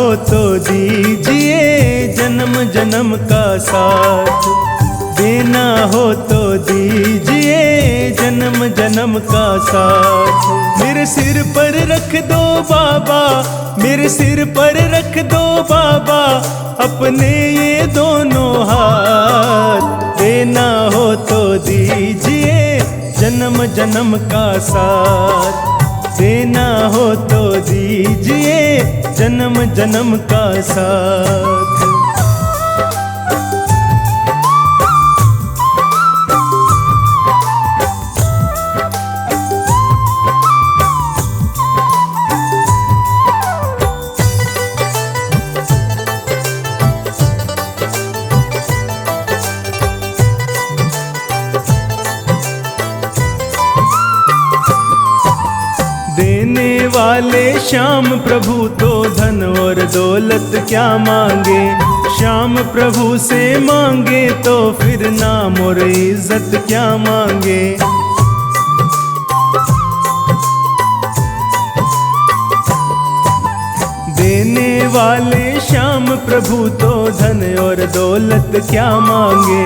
तो दीजिए जन्म जन्म का साथ, देना हो तो दीजिए जन्म जन्म का साथ। मेरे सिर पर रख दो बाबा, मेरे सिर पर रख दो बाबा अपने ये दोनों हाथ, देना हो तो दीजिए जन्म जन्म का साथ, देना हो तो दीजिए जन्म जन्म का साथ। देने वाले श्याम प्रभु तो धन और दौलत क्या मांगे, श्याम प्रभु से मांगे तो फिर नाम और इज्जत क्या मांगे। देने वाले श्याम प्रभु तो धन और दौलत क्या मांगे,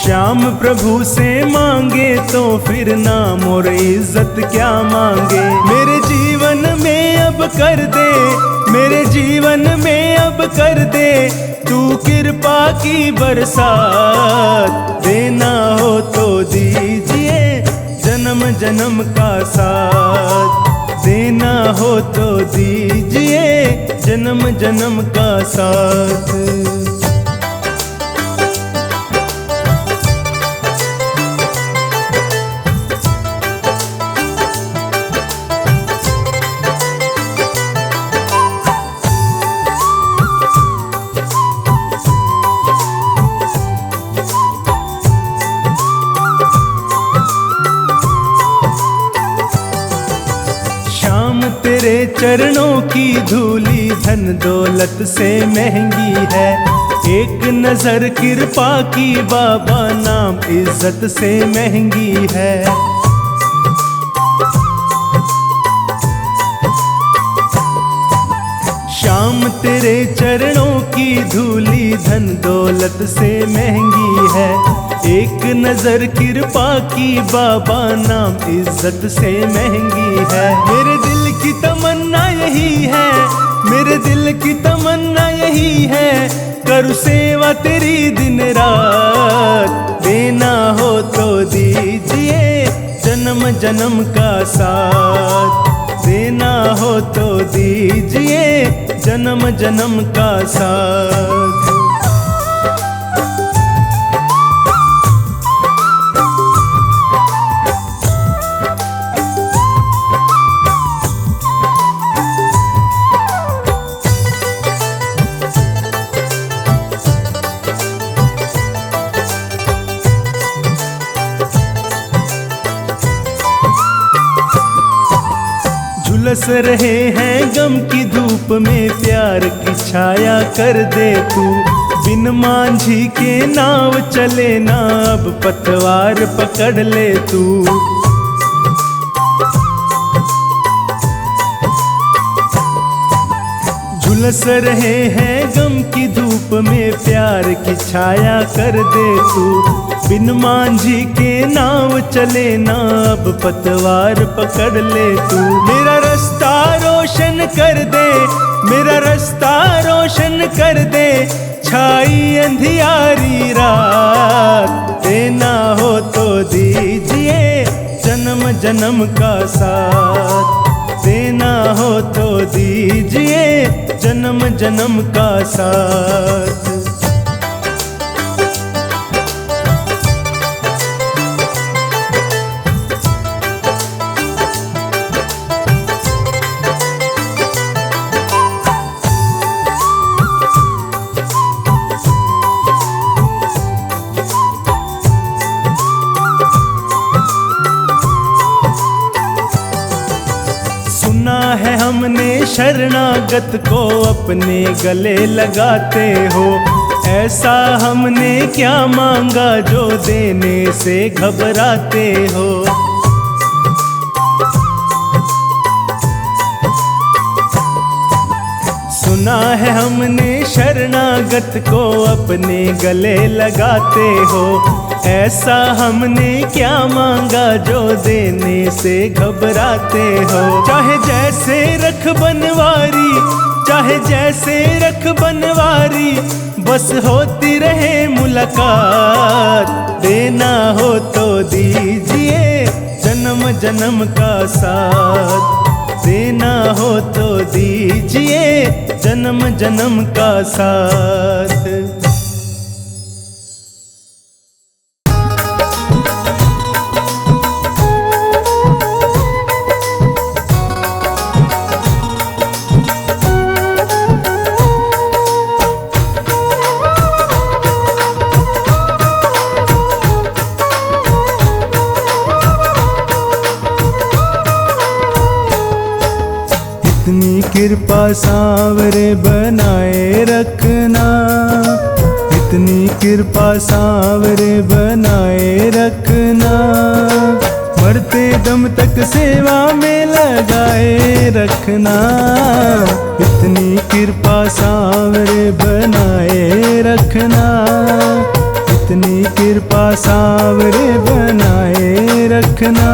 श्याम प्रभु से मांगे तो फिर नाम और इज्जत क्या मांगे। मेरे जीवन में अब कर दे, मेरे जीवन में अब कर दे तू कृपा की बरसात, देना हो तो दीजिए जन्म जन्म का साथ, देना हो तो दीजिए जन्म जन्म का साथ। तेरे चरणों की धूली धन दौलत से महंगी है, एक नजर कृपा की बाबा नाम इज्जत से महंगी है। श्याम तेरे चरणों की धूली धन दौलत से महंगी है, एक नजर कृपा की बाबा नाम इज्जत से महंगी है। मेरे दिल की तमन्ना यही है, मेरे दिल की तमन्ना यही है, करूँ सेवा तेरी दिन रात, देना हो तो दीजिए जन्म जन्म का साथ, देना हो तो दीजिए जन्म जन्म का साथ। झुलस रहे हैं गम की धूप में प्यार की छाया कर दे तू, बिन मांझी के नाव चले ना अब पतवार पकड़ ले तू। झुलस रहे हैं गम की धूप में प्यार की छाया कर दे तू, बिन मांझी के नाव चले ना अब पतवार पकड़ ले तू। मेरा रास्ता रोशन कर दे, मेरा रास्ता रोशन कर दे, छाई अंधियारी रात, देना हो तो दीजिए जन्म जन्म का साथ, देना हो तो दीजिए जन्म जन्म का साथ। सुना है हमने शरणागत को अपने गले लगाते हो, ऐसा हमने क्या मांगा जो देने से घबराते हो। सुना है हमने शरणागत को अपने गले लगाते हो, ऐसा हमने क्या मांगा जो देने से घबराते हो। चाहे जैसे रख बनवारी, चाहे जैसे रख बनवारी, बस होती रहे मुलाकात। देना हो तो दीजिए जन्म जन्म का साथ, देना हो तो दीजिए जन्म जन्म का साथ। इतनी कृपा सांवरे बनाए रखना, इतनी कृपा सांवरे बनाए रखना, मरते दम तक सेवा में लगाए रखना। इतनी कृपा सांवरे बनाए रखना, इतनी कृपा सांवरे बनाए रखना,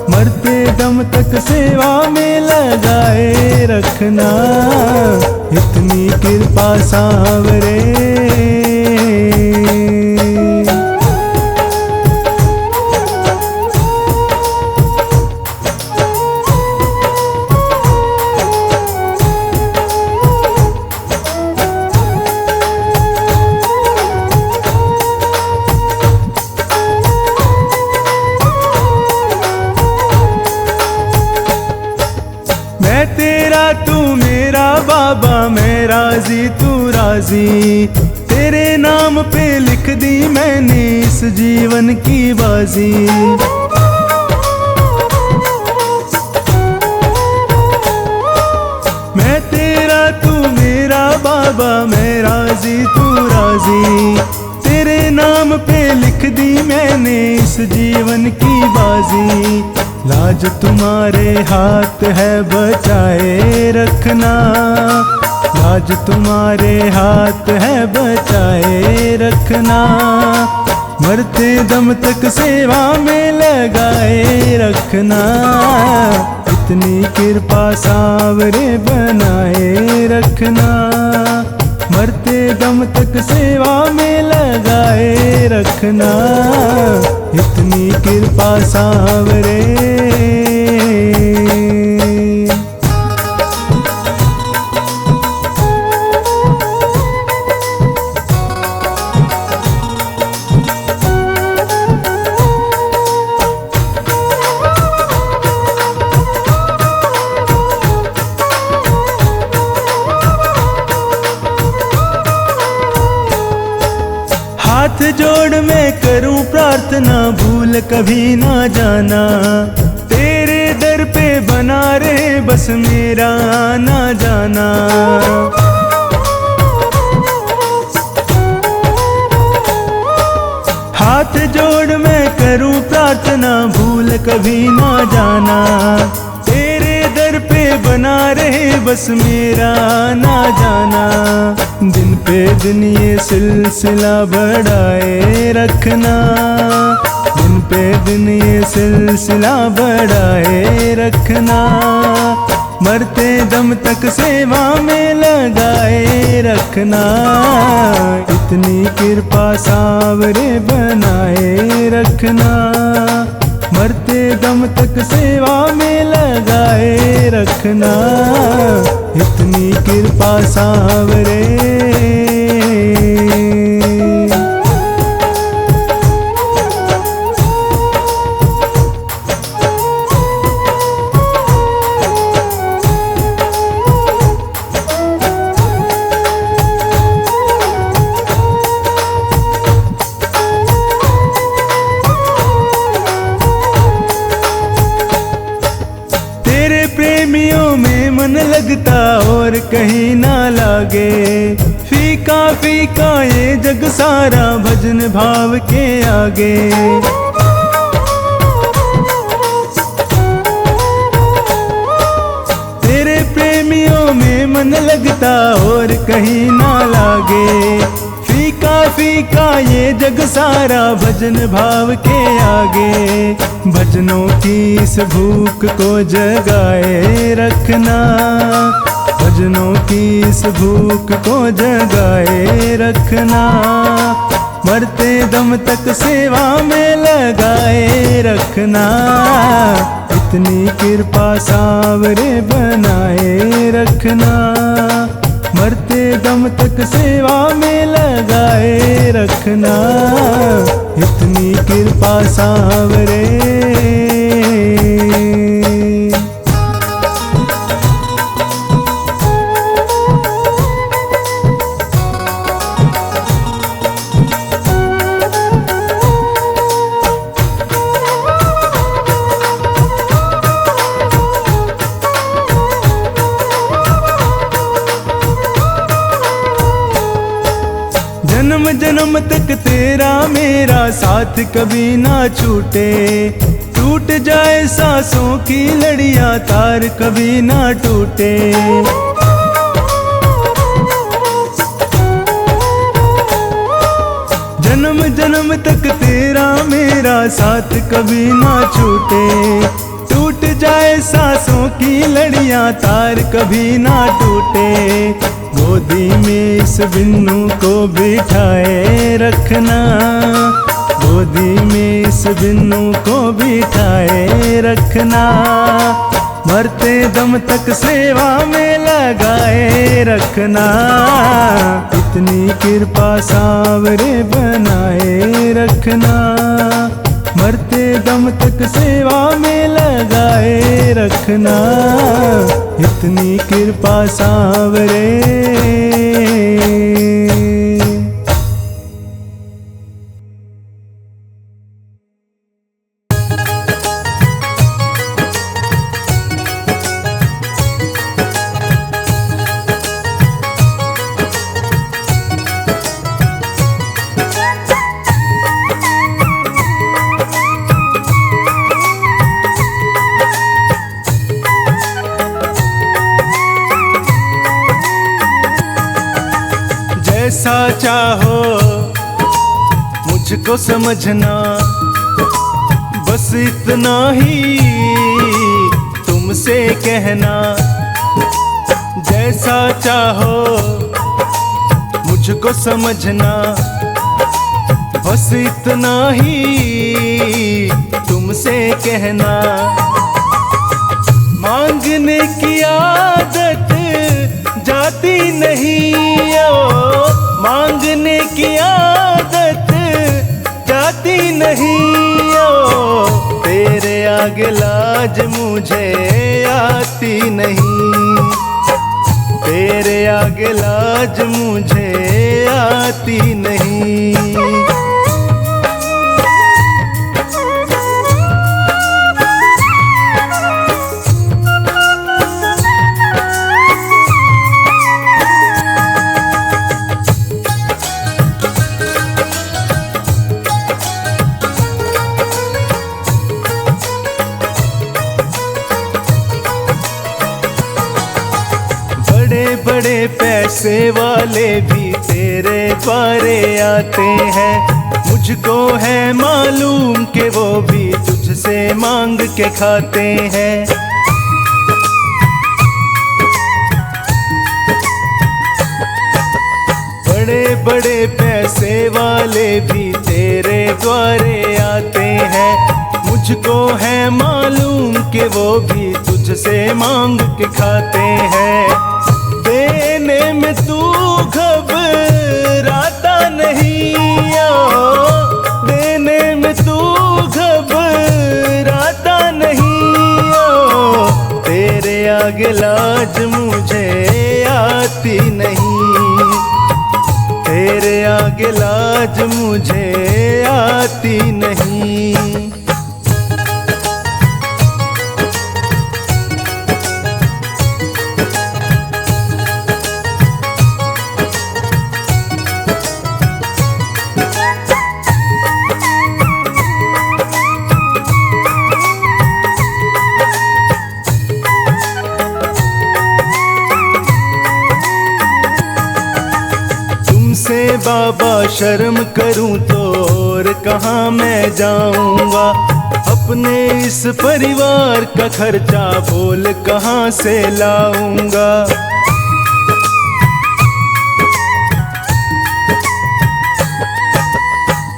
मरते दम तक सेवा में लगाए रखना। इतनी कृपा सांवरे। मैं तेरा तू मेरा बाबा, मैं राजी तू राजी, तेरे नाम पे लिख दी मैंने इस जीवन की बाजी। मैं तेरा तू मेरा बाबा, मैं राजी तू राजी, तेरे नाम पे लिख दी मैंने इस जीवन की बाजी। लाज तुम्हारे हाथ है बचाए रखना, लाज तुम्हारे हाथ है बचाए रखना, मरते दम तक सेवा में लगाए रखना। इतनी कृपा सांवरे बनाए रखना, मरते दम तक सेवा में लगाए रखना। इतनी कृपा सांवरे। हाथ जोड़ मैं करूं प्रार्थना, भूल कभी ना जाना, तेरे दर पे बना रहे बस मेरा आना जाना। हाथ जोड़ मैं करूं प्रार्थना, भूल कभी ना जाना, तेरे दर पे बना रहे बस मेरा आना जाना। दिन पे दिन ये सिलसिला बढ़ाए रखना, दिन पे दिन ये सिलसिला बढ़ाए रखना, मरते दम तक सेवा में लगाए रखना। इतनी कृपा सांवरे बनाए रखना, मरते दम तक सेवा में लगाए रखना। इतनी कृपा सांवरे। प्रेमियों में मन लगता और कहीं ना लागे, फीका फीका ये जग सारा भजन भाव के आगे। तेरे प्रेमियों में में मन लगता और कहीं ना लागे। फीका फीका ये जग सारा भजन भाव के आगे। भजनों की इस भूख को जगाए रखना, भजनों की इस भूख को जगाए रखना। मरते दम तक सेवा में लगाए रखना। इतनी कृपा सांवरे बनाए रखना। मरते दम तक सेवा में लगाए रखना। इतनी कृपा सांवरे। जन्म जन्म तक तेरा मेरा साथ कभी ना छूटे। टूट जाए सांसों की लड़ियां तार कभी ना टूटे। जन्म जन्म तक तेरा मेरा साथ कभी ना छूटे। टूट जाए सांसों की लड़ियां तार कभी ना टूटे। गोदी में इस बिन्नू को बिठाए रखना। गोदी में इस बिन्नू को बिठाए रखना। मरते दम तक सेवा में लगाए रखना। इतनी कृपा सांवरे बनाए रखना। मरते दम तक सेवा में लगाए रखना। इतनी कृपा सांवरे। जैसा चाहो मुझको समझना, बस इतना ही तुमसे कहना। जैसा चाहो मुझको समझना, बस इतना ही तुमसे कहना। मांगने की आदत जाती नहीं ओ, मांगने की आदत जाती नहीं ओ। तेरे आगे लाज मुझे आती नहीं। तेरे आगे लाज मुझे आती नहीं। बड़े पैसे वाले भी तेरे द्वारे आते हैं। मुझको है मालूम कि वो भी तुझसे मांग के खाते हैं। बड़े बड़े पैसे वाले भी तेरे द्वारे आते हैं। मुझको है मालूम कि वो भी तुझसे मांग के खाते हैं। देने में तू घबराता नहीं ओ, देने में तू घबराता नहीं ओ। तेरे आगे लाज मुझे आती नहीं। तेरे आगे लाज मुझे आती नहीं। बाबा शर्म करूं तो और कहाँ मैं जाऊंगा। अपने इस परिवार का खर्चा बोल कहाँ से लाऊंगा।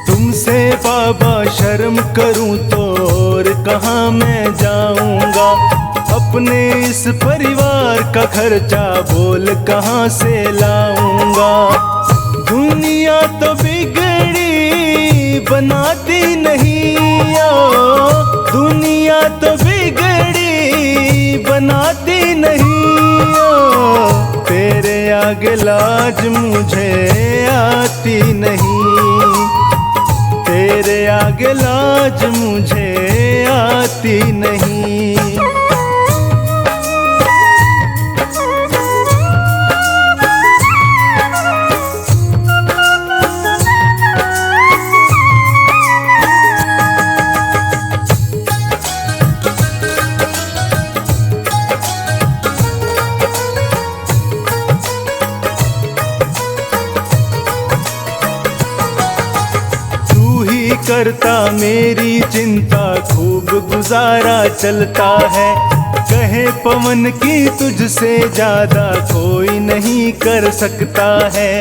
तुमसे बाबा शर्म करूं तो और कहाँ मैं जाऊंगा। अपने इस परिवार का खर्चा बोल कहाँ से लाऊंगा। दुनिया तो बिगड़ी बनाती नहीं ओ, दुनिया तो बिगड़ी बनाती नहीं ओ, तेरे आगे लाज मुझे आती नहीं, तेरे आगे लाज मुझे आती नहीं। करता मेरी चिंता खूब गुजारा चलता है। कहे पवन की तुझसे ज्यादा कोई नहीं कर सकता है।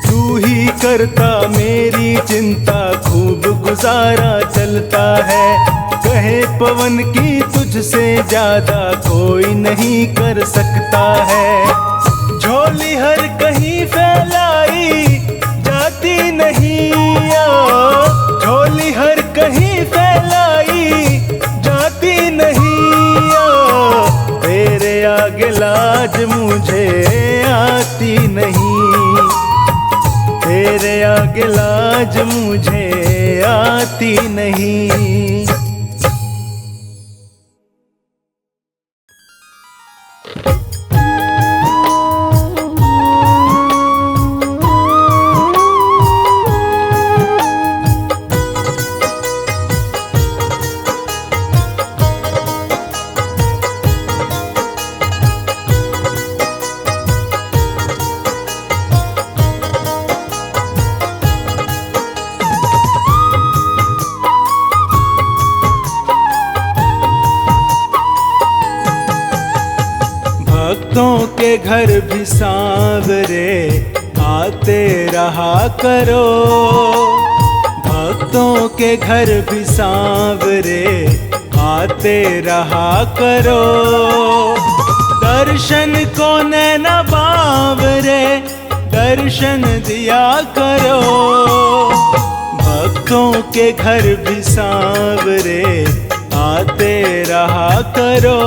तू ही करता मेरी चिंता खूब गुजारा चलता है। कहे पवन की तुझसे ज्यादा कोई नहीं कर सकता है। झोली हर कहीं फैलाई जाती नहीं ओ, झोली हर कहीं फैलाई जाती नहीं ओ, तेरे आगे लाज मुझे आती नहीं, तेरे आगे लाज मुझे आती नहीं। भक्तों के घर भी सांवरे आते रहा करो, भक्तों के घर भी सांवरे आते रहा करो। दर्शन को नैना बावरे दर्शन दिया करो, भक्तों के घर भी सांवरे आते रहा करो।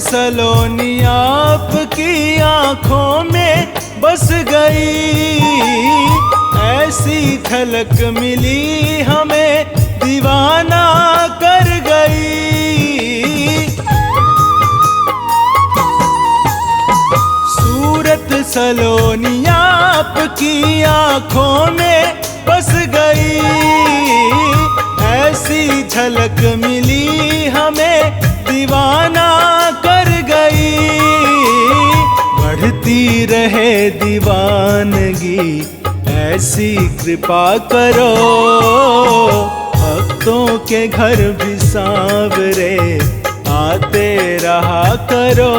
सलोनी आपकी आँखों में बस गई, ऐसी झलक मिली हमें दीवाना कर गई। सूरत सलोनी आपकी आँखों में बस गई, ऐसी झलक मिली हमें दीवाना कर गई। बढ़ती रहे दीवानगी ऐसी कृपा करो, भक्तों के घर भी सांवरे आते रहा करो।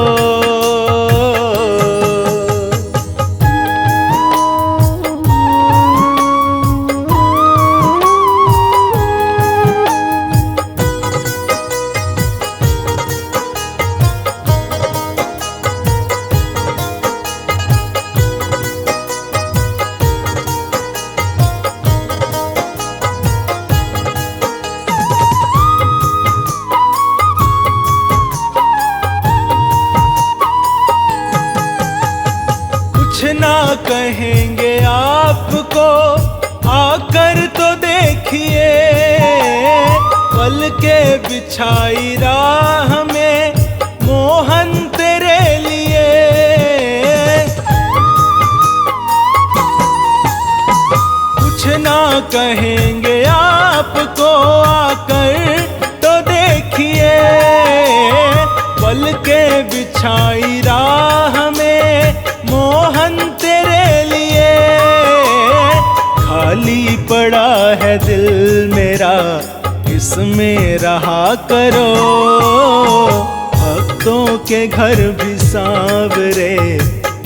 कहेंगे आपको, आकर तो देखिए। पल के बिछाई राह में मोहन तेरे लिए। कुछ ना कहेंगे आपको, आकर तो देखिए। पल के बिछाई राह में मोहन तेरे लिए। खाली पड़ा है दिल मेरा, इसमें रहा करो। भक्तों के घर भी सांवरे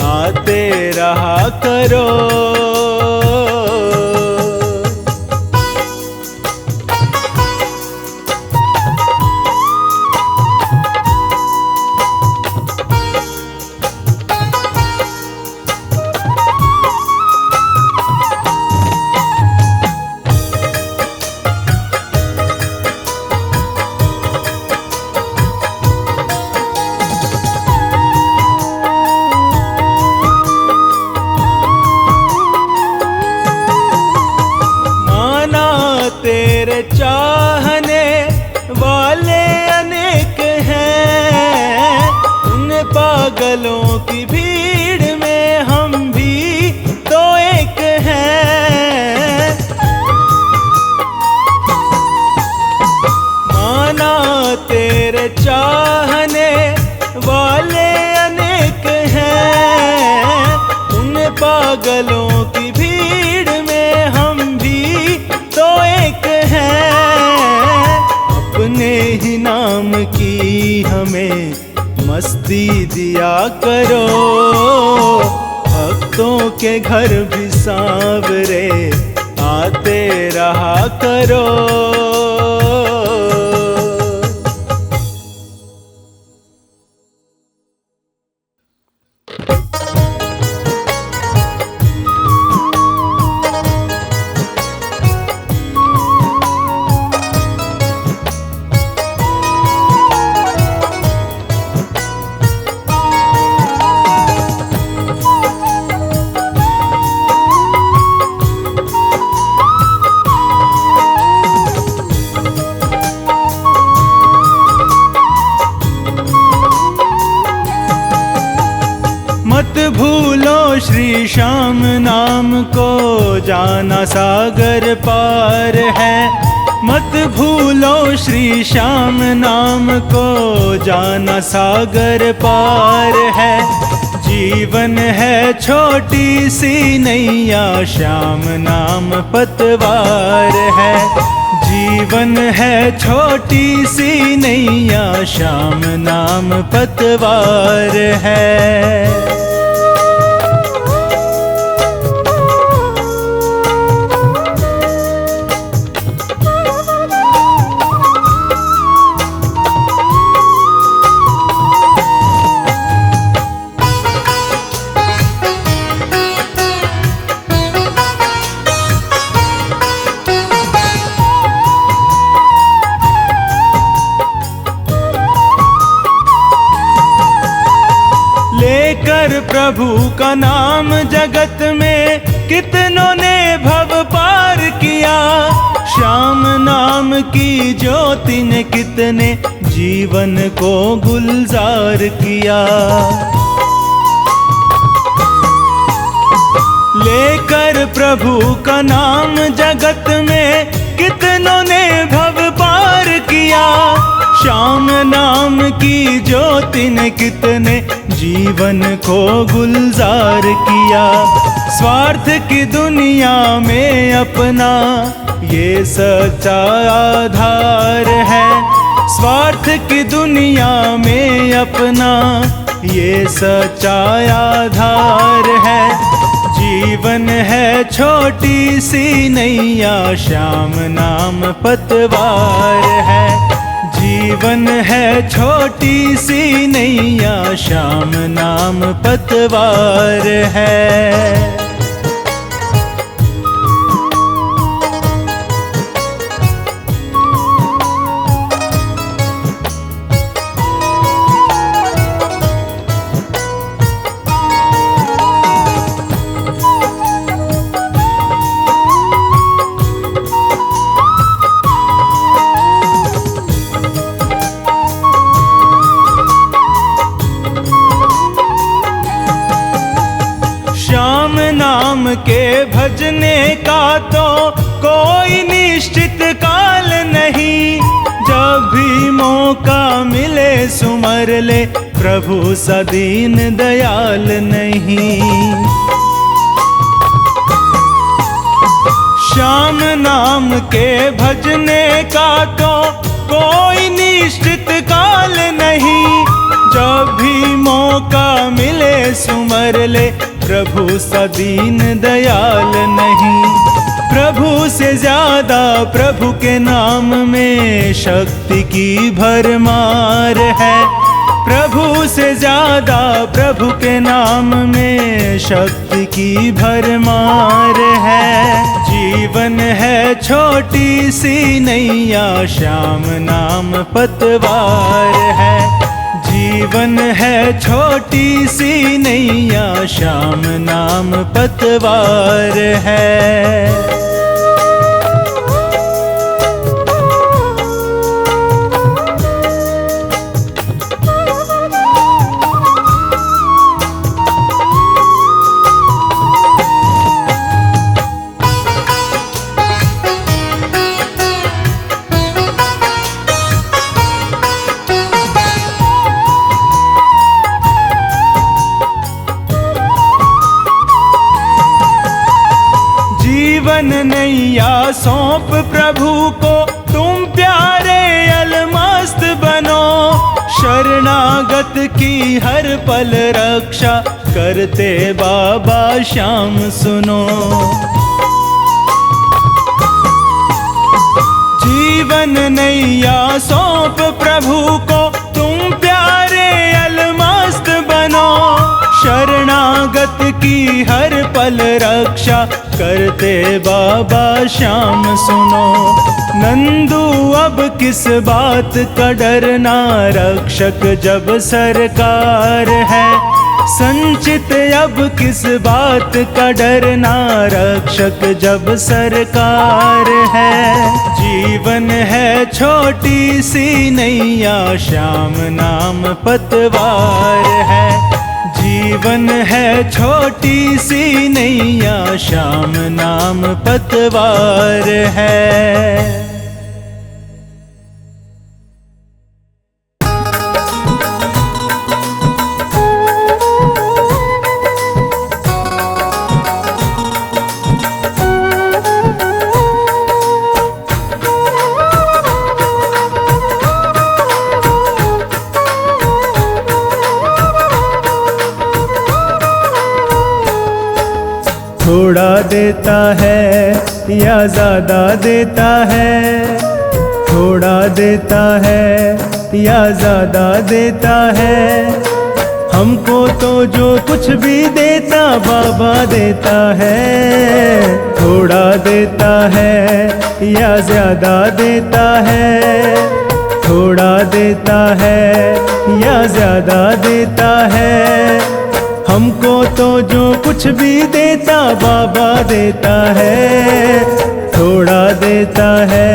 आते रहा करो। तेरे चाहने वाले अनेक हैं। उन पागलों की भीड़ में हम भी तो एक हैं। माना तेरे चाहने वाले अनेक हैं। उन पागलों की भीड़ में हम भी तो एक हैं। अपने ही नाम की हमें मस्ती दिया करो। भक्तों के घर भी सांवरे आते रहा करो। मत भूलो श्री श्याम नाम को, जाना सागर पार है। मत भूलो श्री श्याम नाम को, जाना सागर पार है। जीवन है छोटी सी नैया, श्याम नाम पतवार है। जीवन है छोटी सी नैया, श्याम नाम पतवार है। लेकर प्रभु का नाम जगत में कितनों ने भव पार किया। श्याम नाम की ज्योति ने कितने जीवन को गुलजार किया। लेकर प्रभु का नाम जगत में कितनों ने भव पार किया। श्याम नाम की ज्योति ने कितने जीवन को गुलजार किया। स्वार्थ की दुनिया में अपना ये सच्चा आधार है। स्वार्थ की दुनिया में अपना ये सच्चा आधार है। जीवन है छोटी सी नैया, श्याम नाम पतवार है। जीवन है छोटी सी नैया, श्याम नाम पतवार है। भजने का तो कोई निश्चित काल नहीं, जब भी मौका मिले सुमर ले, प्रभु सा दीन दयाल नहीं। श्याम नाम के भजने का तो कोई निश्चित काल नहीं, जब भी मौका मिले सुमर ले, प्रभु सा दीन दयाल नहीं। प्रभु से ज्यादा प्रभु के नाम में शक्ति की भरमार है, प्रभु से ज्यादा प्रभु के नाम में शक्ति की भरमार है। जीवन है छोटी सी नैया, श्याम नाम पतवार है। जीवन है छोटी सी नैया, श्याम नाम पतवार है। जीवन नैया सौंप प्रभु को, तुम प्यारे अलमस्त बनो, शरणागत की हर पल रक्षा करते बाबा श्याम सुनो। जीवन नैया सौंप प्रभु को, तुम प्यारे अलमस्त बनो, शरणागत की हर पल रक्षा करते बाबा श्याम सुनो। नंदू अब किस बात का डरना, रक्षक जब सरकार है, संचित अब किस बात का डरना, रक्षक जब सरकार है। जीवन है छोटी सी नैया, श्याम नाम पतवार है। जीवन है छोटी सी नैया, श्याम नाम पतवार है। थोड़ा देता है या ज्यादा देता है, थोड़ा देता है या ज्यादा देता है, हमको तो जो कुछ भी देता बाबा देता है। थोड़ा देता है या ज्यादा देता है, थोड़ा देता है या ज्यादा देता है, हमको तो जो कुछ भी देता बाबा देता है। थोड़ा देता है।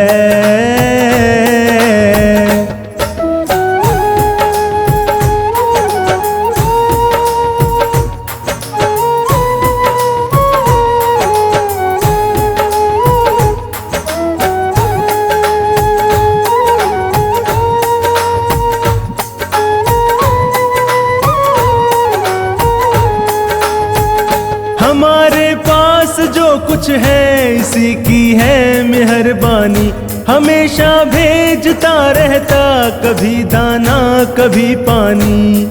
हमारे पास जो कुछ है इसी की है मेहरबानी, हमेशा भेजता रहता कभी दाना कभी पानी।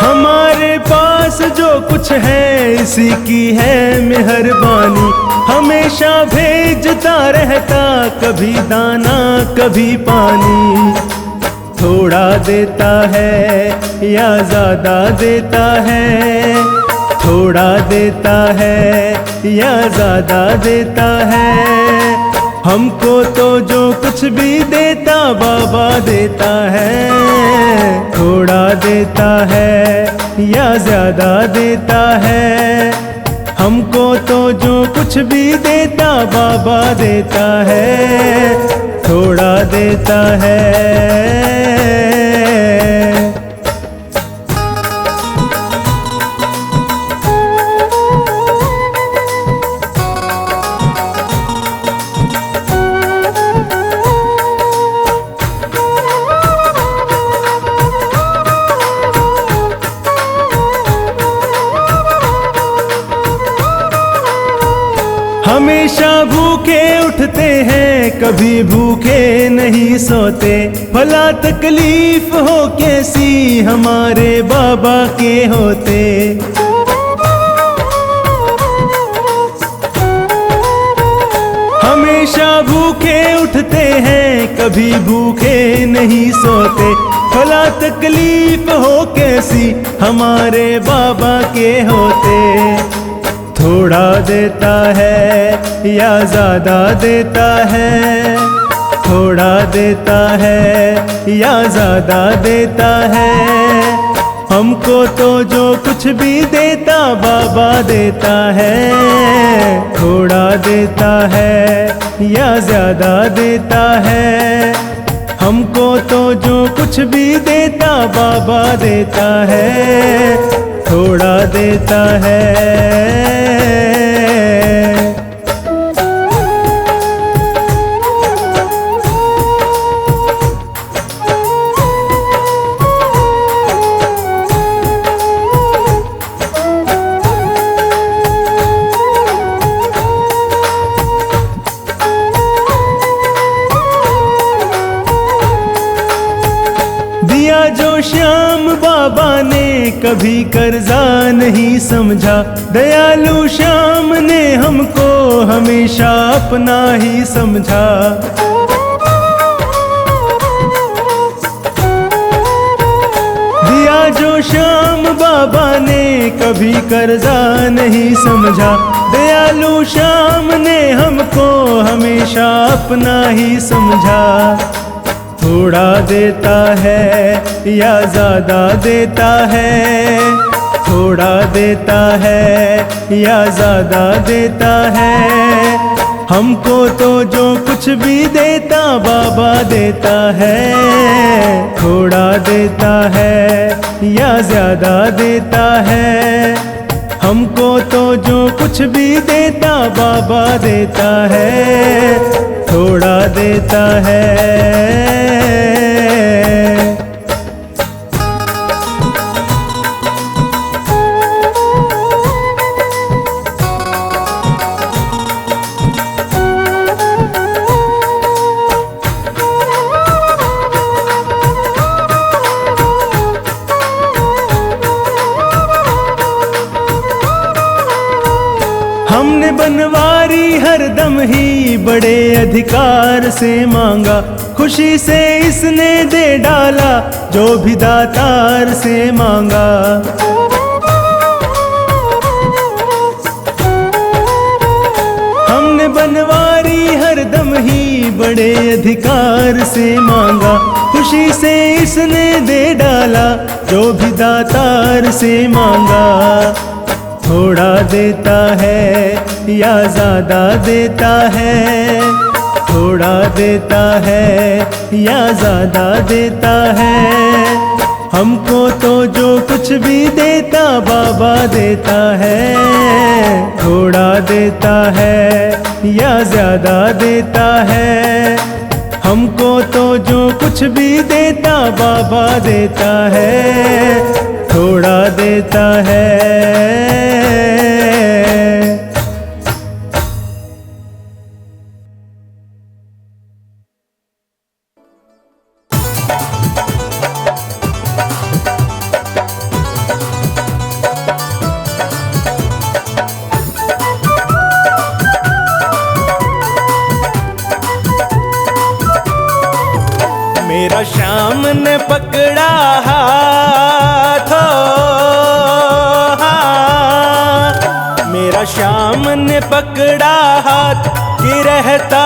हमारे पास जो कुछ है इसी की है मेहरबानी, हमेशा भेजता रहता कभी दाना कभी पानी। थोड़ा देता है या ज्यादा देता है, थोड़ा देता है या ज्यादा देता है, हमको तो जो कुछ भी देता बाबा देता है। थोड़ा देता है या ज्यादा देता है, हमको तो जो कुछ भी देता बाबा देता है। थोड़ा देता है। उठते हैं कभी भूखे नहीं सोते, भला तकलीफ हो कैसी हमारे बाबा के होते। हमेशा भूखे उठते हैं कभी भूखे नहीं सोते, भला तकलीफ हो कैसी हमारे बाबा के होते। थोड़ा देता है या ज्यादा देता है, थोड़ा देता है या ज्यादा देता है, हमको तो जो कुछ भी देता बाबा देता है। थोड़ा देता है या ज्यादा देता है, हमको तो जो कुछ भी देता बाबा देता है। थोड़ा देता है। दिया जो श्याम बाबा ने कभी कर्जा नहीं समझा, दयालु श्याम ने हमको हमेशा अपना ही समझा। दिया जो श्याम बाबा ने कभी कर्जा नहीं समझा, दयालु श्याम ने हमको हमेशा अपना ही समझा। थोड़ा देता है या ज्यादा देता है, थोड़ा देता है या ज्यादा देता है, हमको तो जो कुछ भी देता बाबा देता है। थोड़ा देता है या ज्यादा देता है, हमको तो जो कुछ भी देता बाबा देता है। थोड़ा देता है। हमने बनवारी हरदम ही बड़े अधिकार से मांगा, खुशी से इसने दे डाला जो भी दातार से मांगा। हमने बनवारी हरदम ही बड़े अधिकार से मांगा, खुशी से इसने दे डाला जो भी दातार से मांगा। थोड़ा देता है या ज्यादा देता है, थोड़ा देता है या ज्यादा देता है, हमको तो जो कुछ भी देता बाबा देता है। थोड़ा देता है या ज्यादा देता है, हमको तो जो कुछ भी देता बाबा देता है। थोड़ा देता है। मेरा श्याम ने पकड़ा हाथ, मेरा श्याम ने पकड़ा हाथ कि रहता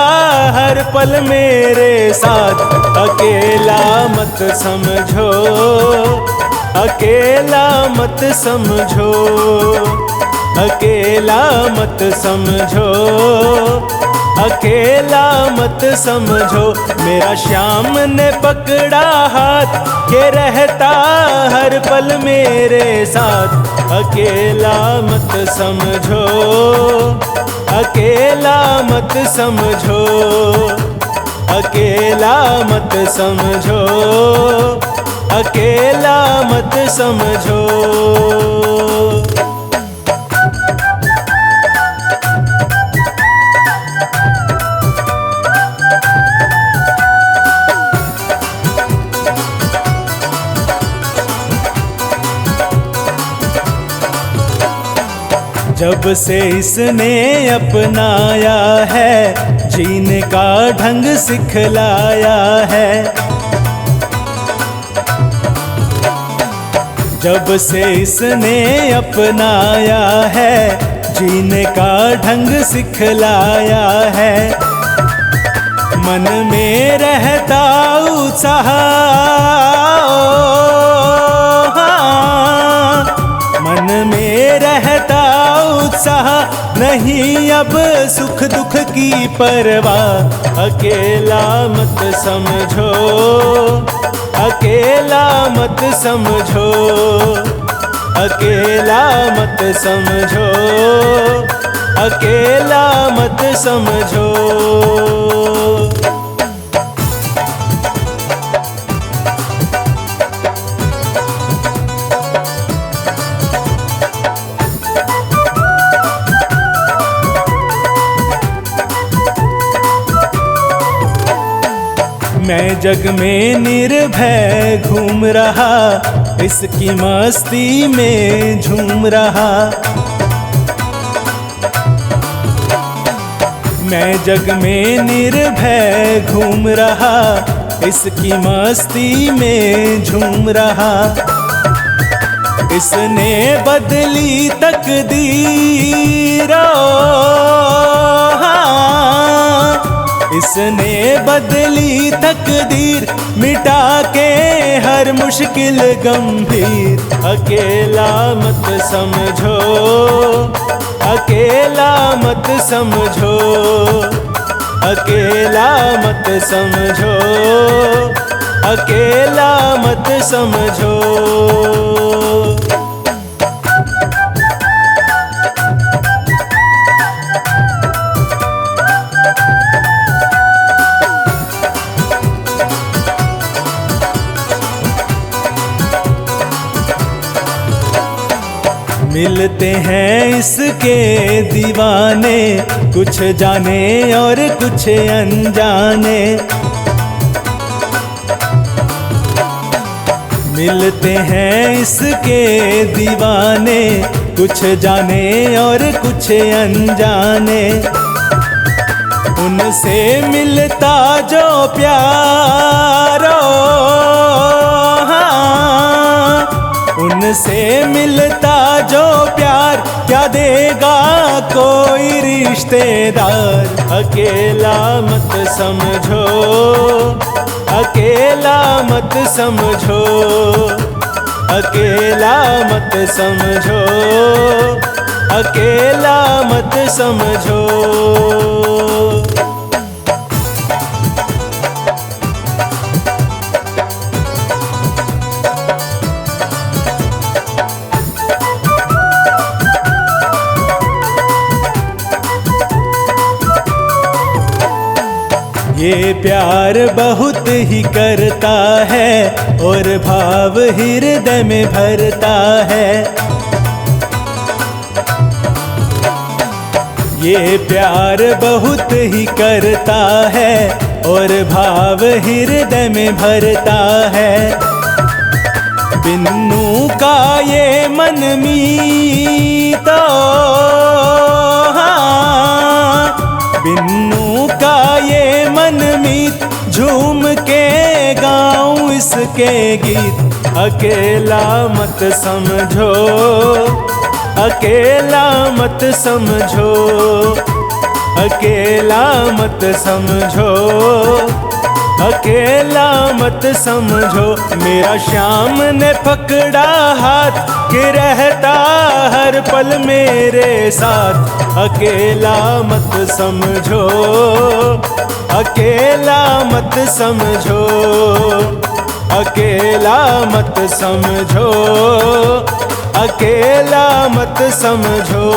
हर पल मेरे साथ। अकेला मत समझो, अकेला मत समझो, अकेला मत समझो, अकेला मत समझो। मेरा श्याम ने पकड़ा हाथ के रहता हर पल मेरे साथ। अकेला मत समझो, अकेला मत समझो, अकेला मत समझो, अकेला मत समझो। जब से इसने अपनाया है, जीने का ढंग सिखलाया है। जब से इसने अपनाया है, जीने का ढंग सिखलाया है। मन में रहता उत्साह, मन में रहता उत्साह, नहीं अब सुख दुख की परवाह। अकेला मत समझो, अकेला मत समझो, अकेला मत समझो, अकेला मत समझो। मैं जग में निर्भय घूम रहा, इसकी मस्ती में झूम रहा। मैं जग में निर्भय घूम रहा, इसकी मस्ती में झूम रहा। इसने बदली तकदीर, इसने बदली तकदीर, मिटा के हर मुश्किल गंभीर। अकेला मत समझो, अकेला मत समझो, अकेला मत समझो, अकेला मत समझो। मिलते हैं इसके दीवाने, कुछ जाने और कुछ अनजाने। मिलते हैं इसके दीवाने, कुछ जाने और कुछ अनजाने। उनसे मिलता जो प्यार, उनसे मिलता जो प्यार, क्या देगा कोई रिश्तेदार। अकेला मत समझो, अकेला मत समझो, अकेला मत समझो, अकेला मत समझो। ये प्यार बहुत ही करता है और भाव हृदय में भरता है। ये प्यार बहुत ही करता है और भाव हृदय में भरता है। बिन्नू का ये मन मीतो, बिन्नू का ये मन मीत, झूम के गाऊं इसके गीत। अकेला मत समझो, अकेला मत समझो, अकेला मत समझो, अकेला मत समझो। मेरा श्याम ने पकड़ा हाथ के रहता हर पल मेरे साथ। अकेला मत समझो, अकेला मत समझो, अकेला मत समझो, अकेला मत समझो।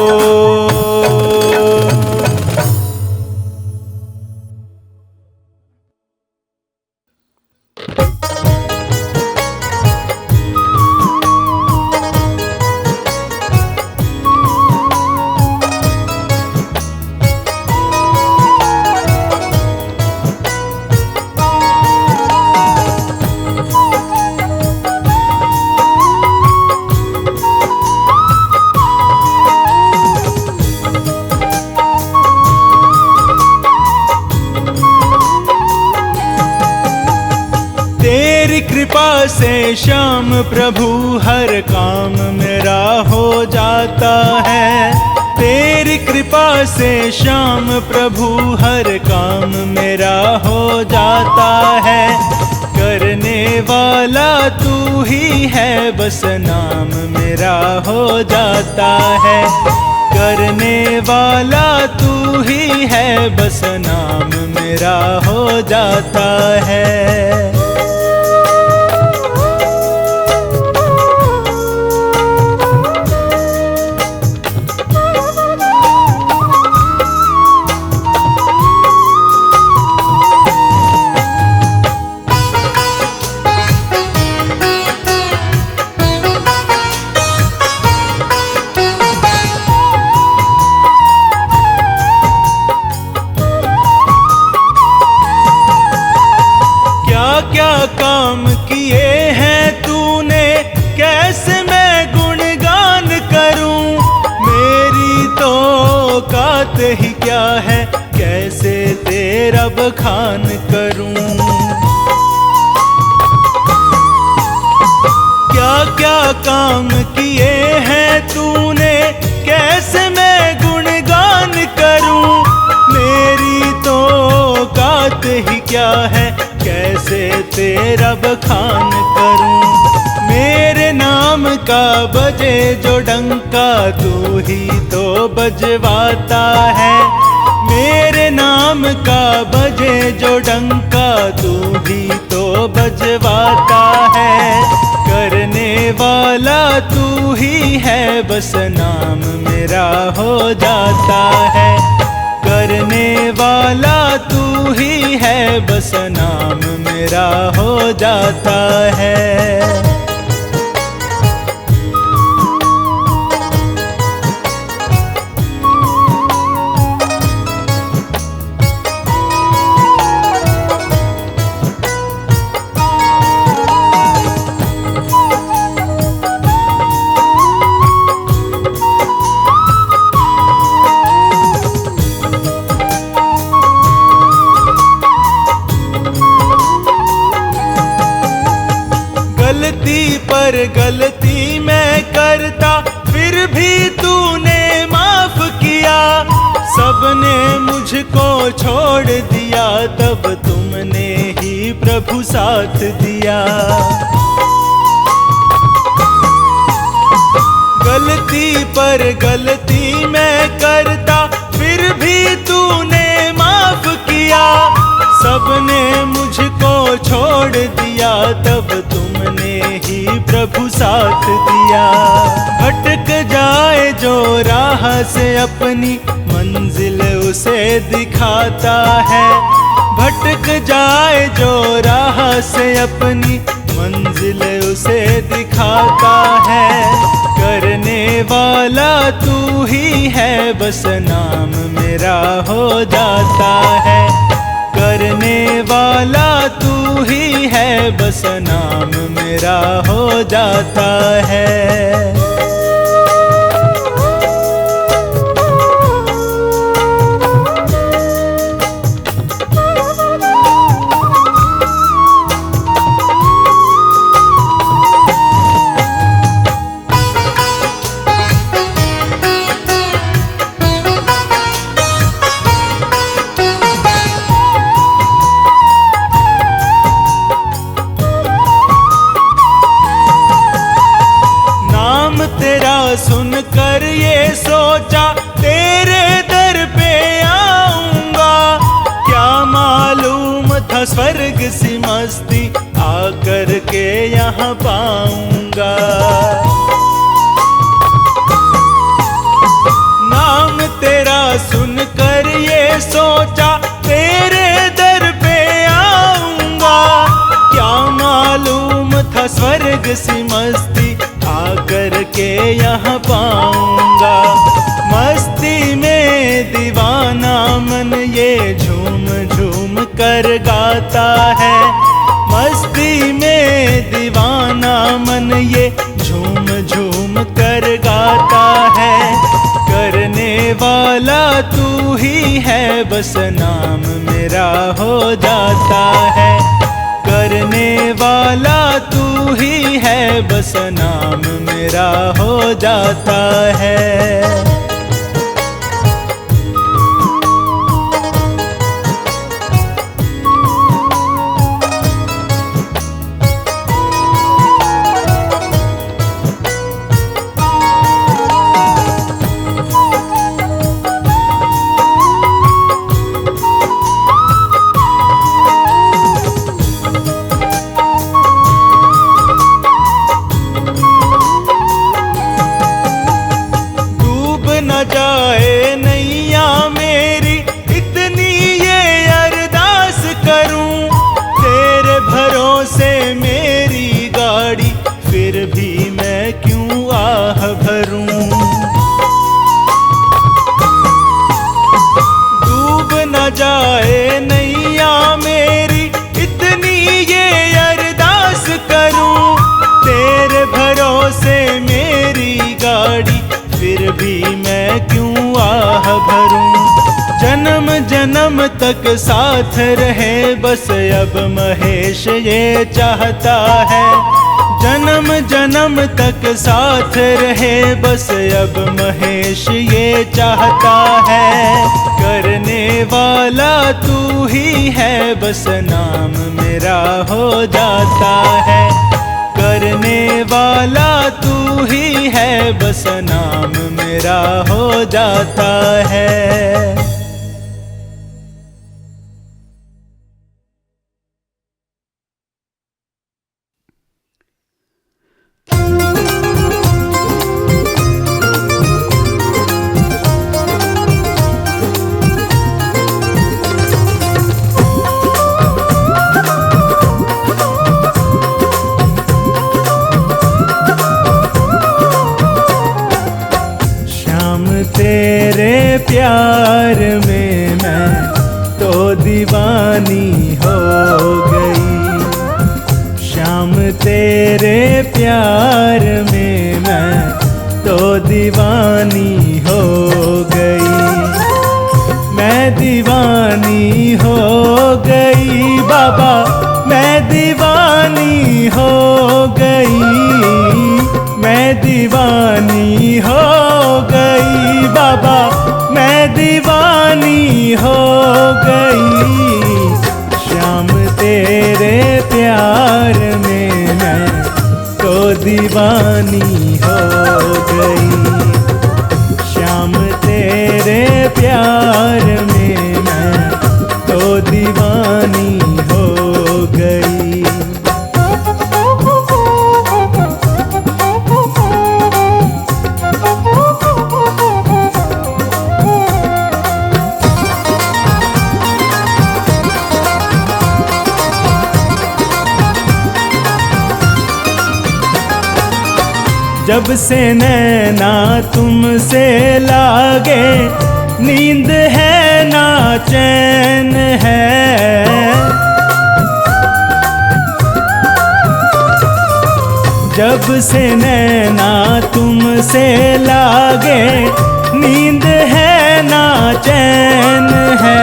कृपा से श्याम प्रभु हर काम मेरा हो जाता है। तेरी कृपा से श्याम प्रभु हर काम मेरा हो जाता है। करने वाला तू ही है बस नाम मेरा हो जाता है। करने वाला तू ही है बस नाम मेरा हो जाता है। क्या काम किए हैं तूने, कैसे मैं गुणगान करूं। मेरी तो औकात ही क्या है, कैसे तेरा बखान करूं। क्या क्या काम किए हैं तूने, कैसे मैं गुणगान करूं। मेरी तो औकात ही क्या है, कैसे तेरा बखान करूं। मेरे नाम का बजे जो डंका तू ही तो बजवाता है। मेरे नाम का बजे जो डंका तू ही तो बजवाता है। करने वाला तू ही है बस नाम मेरा हो जाता है। करने वाला तू ही है बस नाम मेरा हो जाता है। गलती पर गलती मैं करता, फिर भी तूने माफ किया। सबने मुझको छोड़ दिया, तब तुमने ही प्रभु साथ दिया। गलती पर गलती मैं करता, फिर भी तूने माफ किया। सबने मुझको छोड़ दिया, तब तुमने ही प्रभु साथ दिया। भटक जाए जो राह से अपनी मंजिल उसे दिखाता है। भटक जाए जो राह से अपनी मंजिल उसे दिखाता है। करने वाला तू ही है बस नाम मेरा हो जाता है। करने वाला तू ही है बस नाम मेरा हो जाता है। तेरा सुनकर ये सोचा, तेरे दर पे आऊंगा। क्या मालूम था स्वर्ग सी मस्ती आकर के यहाँ पाऊंगा। नाम तेरा सुनकर ये सोचा, तेरे दर पे आऊंगा। क्या मालूम था स्वर्ग सी मस्ती आकर के यहाँ पाऊंगा। मस्ती में दीवाना मन ये झूम झूम कर गाता है। मस्ती में दीवाना मन ये झूम झूम कर गाता है। करने वाला तू ही है बस नाम मेरा हो जाता है। करने वाला तू ही है, बस नाम मेरा हो जाता है। जाए नैया मेरी इतनी ये अरदास करूं, तेरे भरोसे मेरी गाड़ी फिर भी मैं क्यों आह भरूं। डूब न जाए नैया मेरी इतनी ये अरदास करूं, तेरे भरोसे मेरी गाड़ी फिर भी मैं क्यों आह भरूं। जन्म जन्म तक साथ रहे बस अब महेश ये चाहता है। जन्म जन्म तक साथ रहे बस अब महेश ये चाहता है। करने वाला तू ही है, बस नाम मेरा हो जाता है। करने वाला तू ही है, बस नाम मेरा हो जाता है। तेरे प्यार में मैं तो दीवानी हो गई। शाम तेरे प्यार में मैं तो दीवानी हो गई। मैं दीवानी हो गई बाबा, मैं दीवानी हो गई। मैं दीवानी हो गई बाबा, मैं दीवानी हो गई। शाम तेरे प्यार में मैं तो दीवानी हो गई। शाम तेरे प्यार में मैं तो दीवानी हो गई। जब से नैना तुमसे लागे, नींद है ना चैन है। जब से नैना तुमसे लागे, नींद है ना चैन है।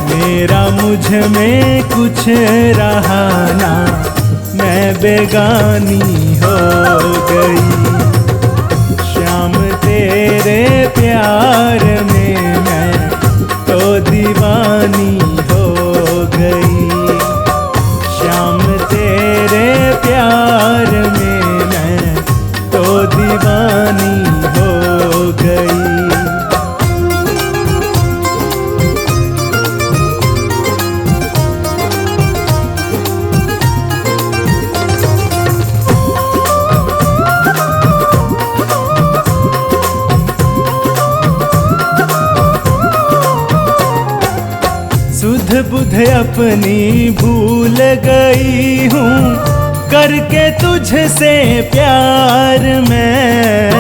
मेरा मुझ में कुछ रहा ना, मैं बेगानी हो गई। शाम तेरे प्यार में मैं तो दीवानी हो गई। शाम तेरे प्यार में मैं तो दीवानी हो गई। सुध बुध अपनी भूल गई हूँ, करके तुझसे प्यार में।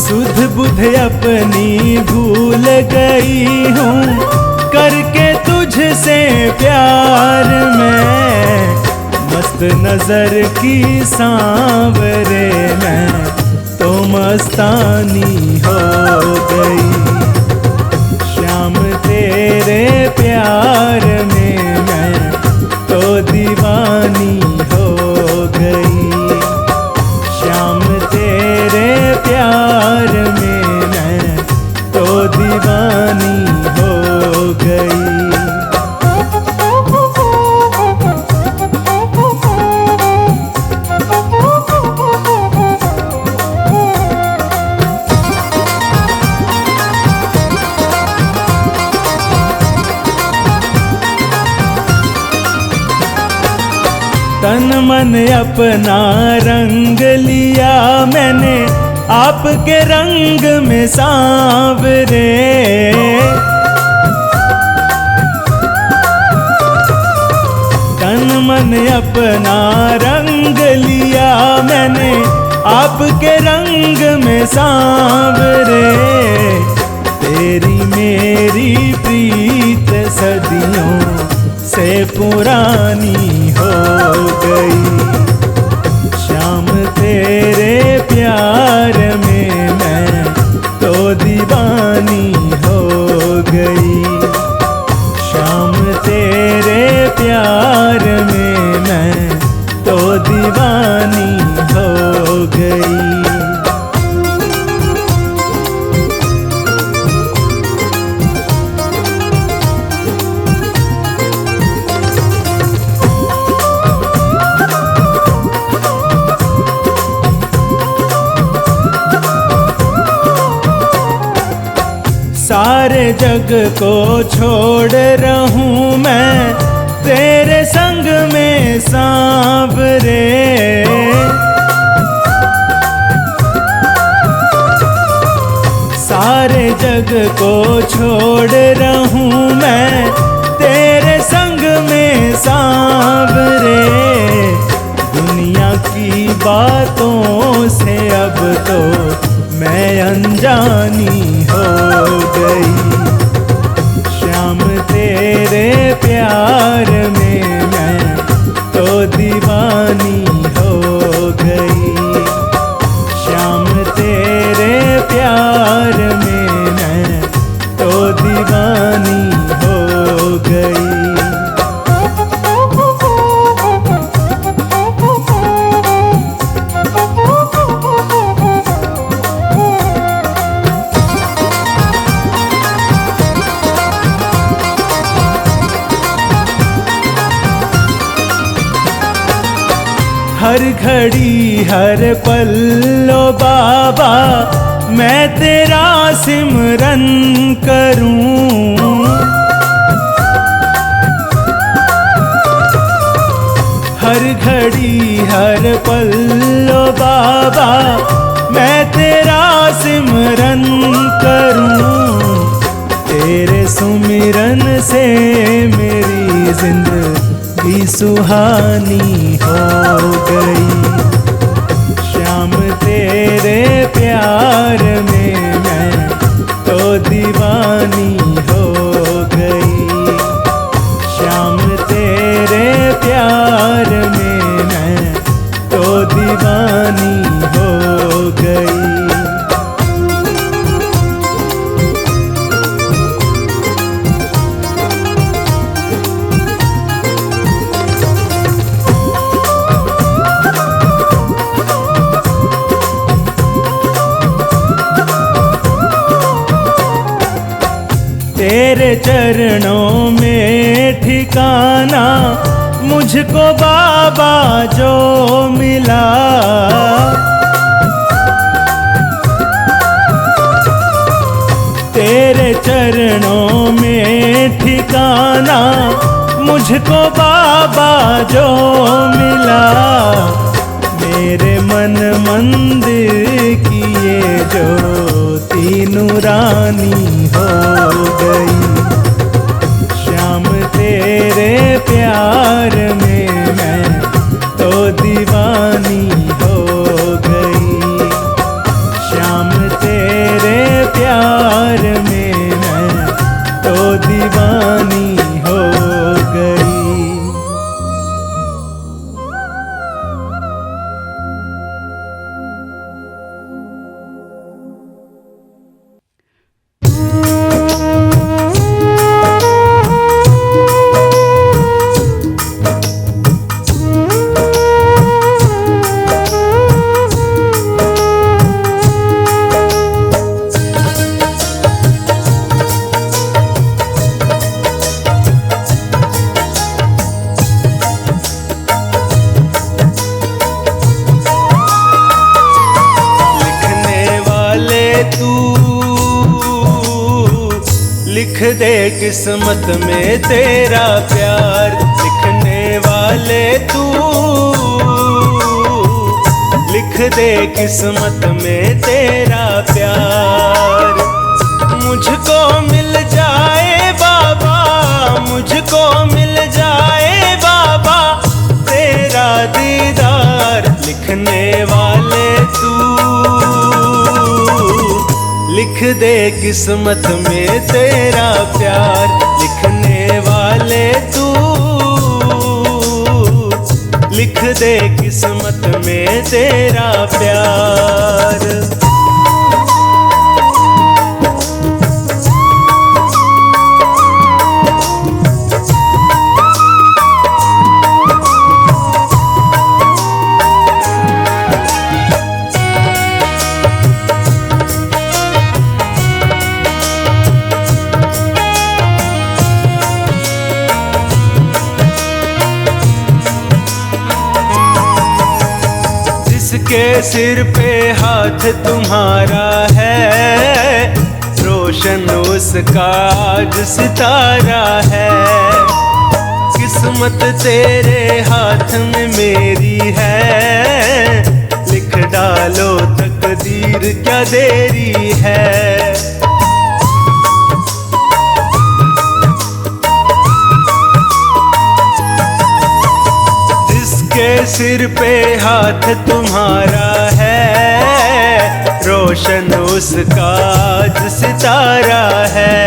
सुध बुध अपनी भूल गई हूँ, करके तुझसे प्यार में। मस्त नजर की सांवरे मैं तो मस्तानी हो गई। शाम तेरे प्यार तन मन अपना रंग लिया मैंने आपके रंग में सांवरे। तन मन अपना रंग लिया मैंने आपके रंग में सांवरे। तेरी मेरी प्रीत सदियों से पुरानी हो गई। श्याम तेरे प्यार में मैं तो दीवानी हो गई। श्याम तेरे प्यार में मैं तो दीवानी हो गई। सारे जग को छोड़ रहूं मैं तेरे संग में सांवरे। सारे जग को छोड़ रहूं मैं तेरे संग में सांवरे। दुनिया की बातों से अब तो मैं अनजानी हो गई। श्याम तेरे प्यार में मैं तो दीवानी हो गई। श्याम तेरे प्यार में मैं तो दीवानी हो गई। हर घड़ी हर पल्लो बाबा मैं तेरा सिमरन करूं। हर घड़ी हर पल्लो बाबा मैं तेरा सिमरन करूं। तेरे सुमिरन से मेरी जिंदगी सुहानी हो गई। श्याम तेरे प्यार में मैं तो दीवानी हो गई। श्याम तेरे प्यार में मैं तो दीवानी हो गई। तेरे चरणों में ठिकाना मुझको बाबा जो मिला। तेरे चरणों में ठिकाना मुझको बाबा जो मिला। मेरे मन मंदिर की ये ज्योति नूरानी हो गई। श्याम तेरे प्यार में मैं तो दीवानी हो गई। श्याम तेरे प्यार में मैं तो दीवानी हो गई। लिख दे किस्मत में तेरा प्यार। लिखने वाले वाले तू लिख दे किस्मत में तेरा प्यार। मुझको मिल जाए बाबा, मुझको मिल जाए बाबा तेरा दीदार। लिखने वाले तू लिख दे किस्मत में तेरा प्यार। लिखने वाले तू लिख दे किस्मत में तेरा प्यार। जिसके सिर पे हाथ तुम्हारा है, रोशन उसका आज सितारा है। किस्मत तेरे हाथ में मेरी है, लिख डालो तकदीर क्या देरी है। जिसके सिर पे हाथ तुम्हारा है, रोशन उसका आज सितारा है।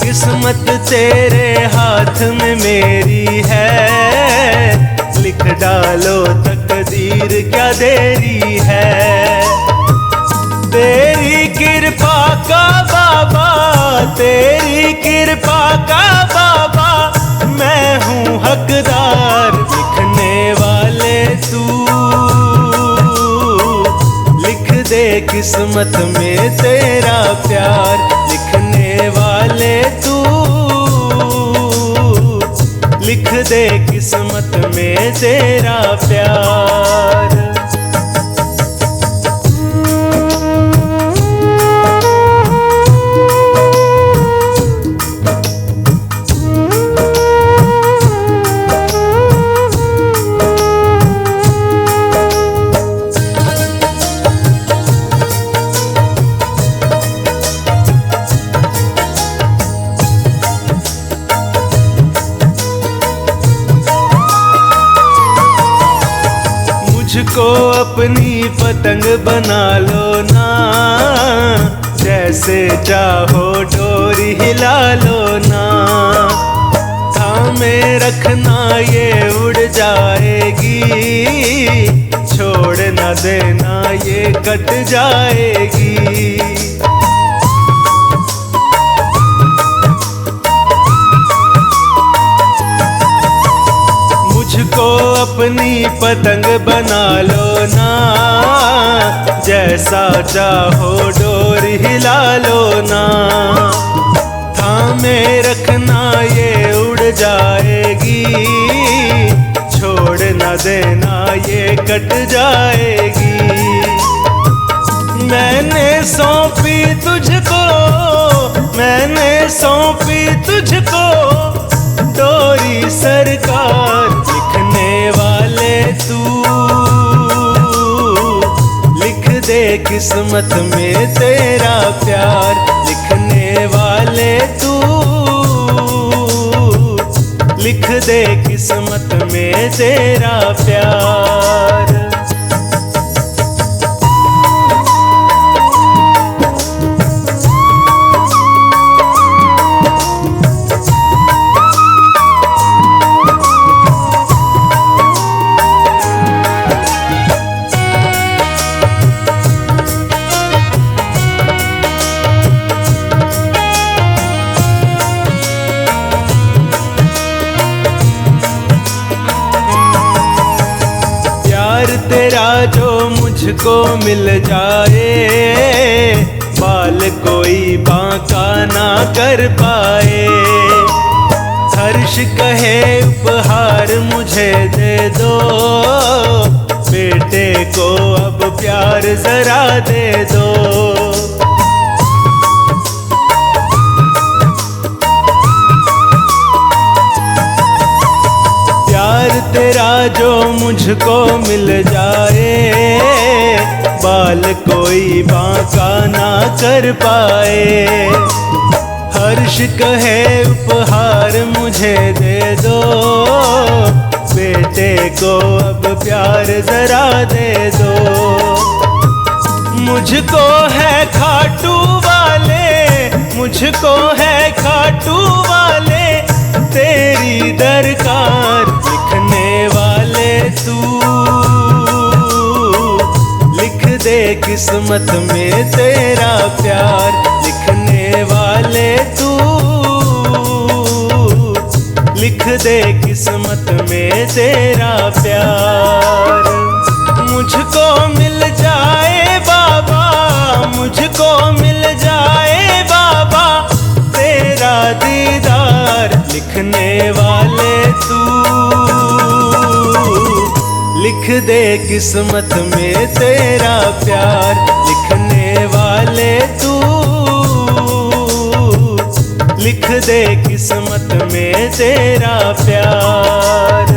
किस्मत तेरे हाथ में मेरी है, लिख डालो तकदीर क्या देरी है। तेरी कृपा का बाबा, तेरी कृपा का बाबा मैं हूँ हकदार। लिखने वाले तू लिख दे किस्मत में तेरा प्यार। लिखने वाले तू लिख दे किस्मत में तेरा प्यार। मुझको अपनी पतंग बना लो ना, जैसे चाहो डोरी हिला लो ना। थामे रखना ये उड़ जाएगी, छोड़ न देना ये कट जाएगी। मुझको अपनी पतंग बना लो ना, जैसा चाहो डोर हिला लो ना। थामे रखना ये उड़ जाएगी, छोड़ न देना ये कट जाएगी। मैंने सौंपी तुझको, मैंने सौंपी तुझको डोरी सरकार। लिखने वाले तू लिख दे किस्मत में तेरा प्यार। लिखने वाले तू लिख दे किस्मत में तेरा प्यार। तेरा जो मुझको मिल जाए, बाल कोई बांका ना कर पाए। हर्ष कहे उपहार मुझे दे दो, बेटे को अब प्यार जरा दे दो। तेरा जो मुझको मिल जाए, बाल कोई बांका ना कर पाए। हर्ष कहे उपहार मुझे दे दो, बेटे को अब प्यार जरा दे दो। मुझको है खाटू वाले, मुझको है खाटू वाले तेरी दरकार। लिखने वाले तू लिख दे किस्मत में तेरा प्यार। लिखने वाले तू लिख दे किस्मत में तेरा प्यार। मुझको मिल जाए बाबा, मुझको मिल जाए बाबा तेरा दीदार। लिखने वाले तू लिख दे किस्मत में तेरा प्यार। लिखने वाले तू लिख दे किस्मत में तेरा प्यार।